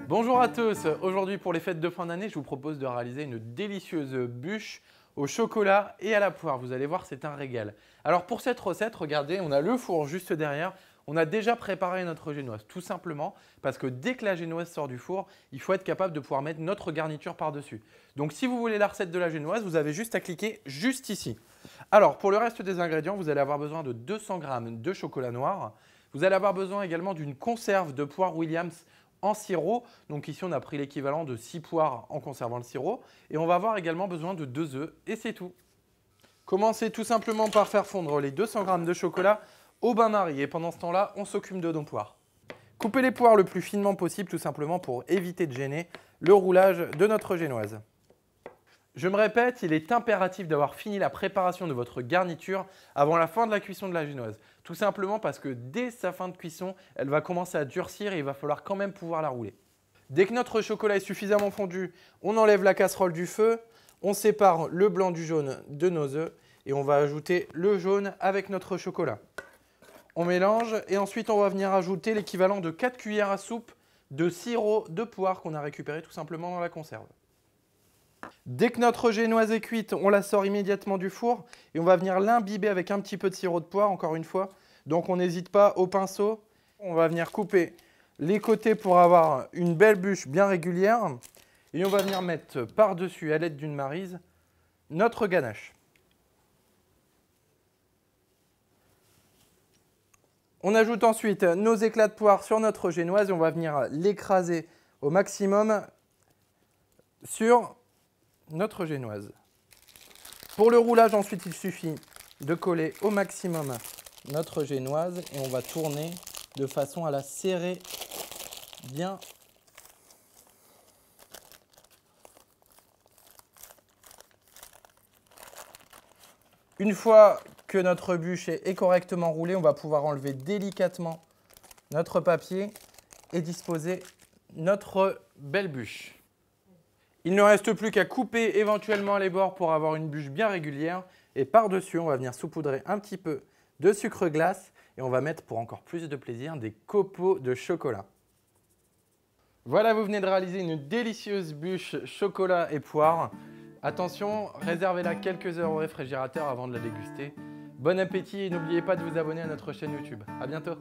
Bonjour à tous, aujourd'hui pour les fêtes de fin d'année, je vous propose de réaliser une délicieuse bûche au chocolat et à la poire. Vous allez voir, c'est un régal. Alors pour cette recette, regardez, on a le four juste derrière. On a déjà préparé notre génoise, tout simplement parce que dès que la génoise sort du four, il faut être capable de pouvoir mettre notre garniture par-dessus. Donc si vous voulez la recette de la génoise, vous avez juste à cliquer juste ici. Alors pour le reste des ingrédients, vous allez avoir besoin de 200 g de chocolat noir. Vous allez avoir besoin également d'une conserve de poire Williams en sirop. Donc ici, on a pris l'équivalent de 6 poires en conservant le sirop. Et on va avoir également besoin de 2 œufs et c'est tout. Commencez tout simplement par faire fondre les 200 g de chocolat au bain-marie. Et pendant ce temps-là, on s'occupe de nos poires. Coupez les poires le plus finement possible tout simplement pour éviter de gêner le roulage de notre génoise. Je me répète, il est impératif d'avoir fini la préparation de votre garniture avant la fin de la cuisson de la génoise. Tout simplement parce que dès sa fin de cuisson, elle va commencer à durcir et il va falloir quand même pouvoir la rouler. Dès que notre chocolat est suffisamment fondu, on enlève la casserole du feu, on sépare le blanc du jaune de nos œufs et on va ajouter le jaune avec notre chocolat. On mélange et ensuite on va venir ajouter l'équivalent de 4 cuillères à soupe de sirop de poire qu'on a récupéré tout simplement dans la conserve. Dès que notre génoise est cuite, on la sort immédiatement du four et on va venir l'imbiber avec un petit peu de sirop de poire, encore une fois. Donc on n'hésite pas au pinceau. On va venir couper les côtés pour avoir une belle bûche bien régulière. Et on va venir mettre par-dessus, à l'aide d'une maryse, notre ganache. On ajoute ensuite nos éclats de poire sur notre génoise et on va venir l'écraser au maximum sur notre génoise. Pour le roulage, ensuite, il suffit de coller au maximum notre génoise et on va tourner de façon à la serrer bien. Une fois que notre bûche est correctement roulée, on va pouvoir enlever délicatement notre papier et disposer notre belle bûche. Il ne reste plus qu'à couper éventuellement les bords pour avoir une bûche bien régulière. Et par-dessus, on va venir saupoudrer un petit peu de sucre glace et on va mettre pour encore plus de plaisir des copeaux de chocolat. Voilà, vous venez de réaliser une délicieuse bûche chocolat et poire. Attention, réservez-la quelques heures au réfrigérateur avant de la déguster. Bon appétit et n'oubliez pas de vous abonner à notre chaîne YouTube. À bientôt.